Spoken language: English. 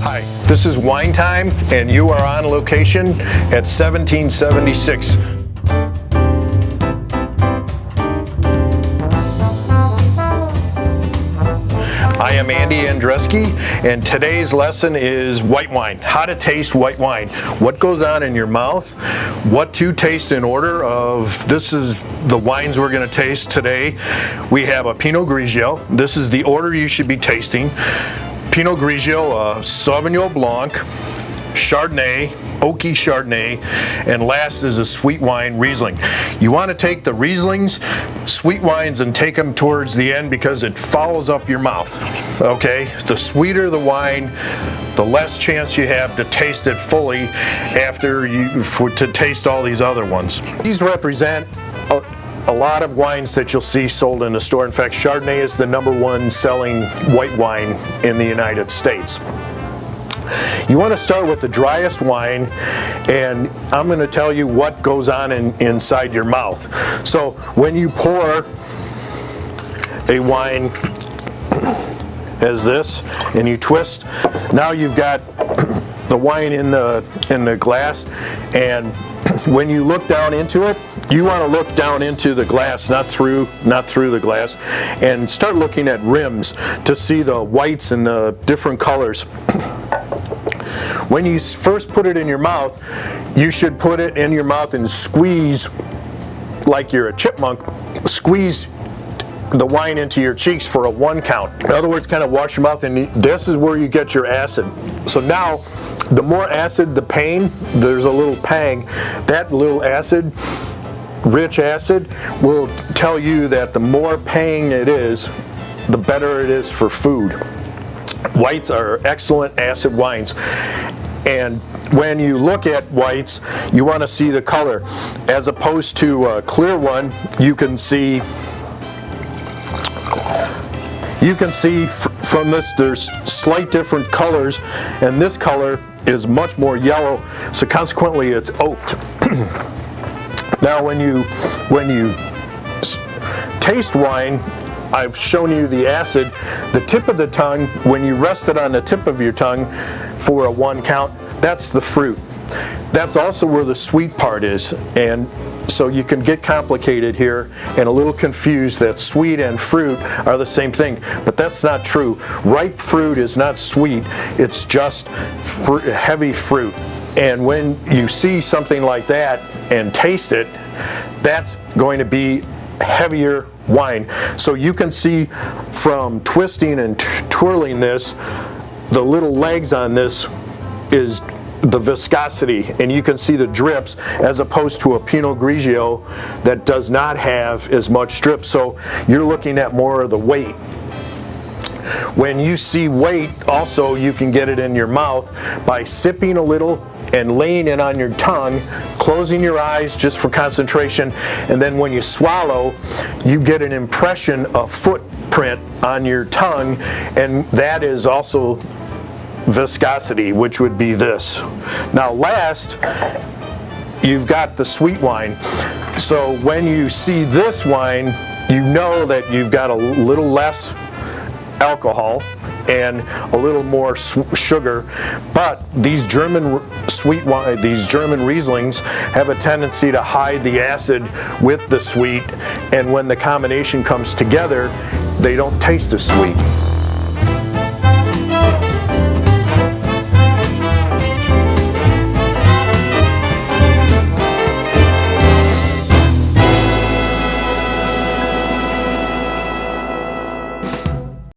Hi, this is Wine Time, and you are on location at 1776. I am Andy Andresky, and today's lesson is white wine. How to taste white wine. What goes on in your mouth, what to taste in order of, this is the wines we're going to taste today. We have a Pinot Grigio. This is the order you should be tasting. Pinot Grigio, Sauvignon Blanc, Chardonnay, oaky Chardonnay, and last is a sweet wine Riesling. You want to take the Rieslings, sweet wines, and take them towards the end because it follows up your mouth, okay? The sweeter the wine, the less chance you have to taste it fully after to taste all these other ones. These represent a lot of wines that you'll see sold in the store. In fact, Chardonnay is the #1 selling white wine in the United States. You want to start with the driest wine, and I'm going to tell you what goes on inside your mouth. So when you pour a wine as this and you twist, now you've got the wine in the glass, and when you look down into it, you want to look down into the glass, not through the glass, and start looking at rims to see the whites and the different colors. When you first put it in your mouth, you should put it in your mouth and squeeze like you're a chipmunk. Squeeze the wine into your cheeks for a 1 count. In other words, kind of wash your mouth, and this is where you get your acid. So now, the more acid, the pain, there's a little pang. That little acid, rich acid, will tell you that the more pang it is, the better it is for food. Whites are excellent acid wines. And when you look at whites, you want to see the color. As opposed to a clear one, you can see from this there's slight different colors, and this color is much more yellow, so consequently it's oaked. Now when you taste wine, I've shown you the acid. The tip of the tongue, when you rest it on the tip of your tongue for a 1 count, that's the fruit. That's also where the sweet part is, and so you can get complicated here and a little confused that sweet and fruit are the same thing, but that's not true. Ripe fruit is not sweet, it's just heavy fruit. And when you see something like that and taste it, that's going to be heavier wine. So you can see from twisting and twirling this, the little legs on this is the viscosity, and you can see the drips, as opposed to a Pinot Grigio that does not have as much drip. So you're looking at more of the weight. When you see weight, also you can get it in your mouth by sipping a little and laying it on your tongue, closing your eyes just for concentration, and then when you swallow, you get an impression, a footprint on your tongue, and that is also viscosity, which would be this. Now last, you've got the sweet wine. So when you see this wine, you know that you've got a little less alcohol and a little more sugar, but these German sweet wine, these German Rieslings have a tendency to hide the acid with the sweet, and when the combination comes together, they don't taste as sweet.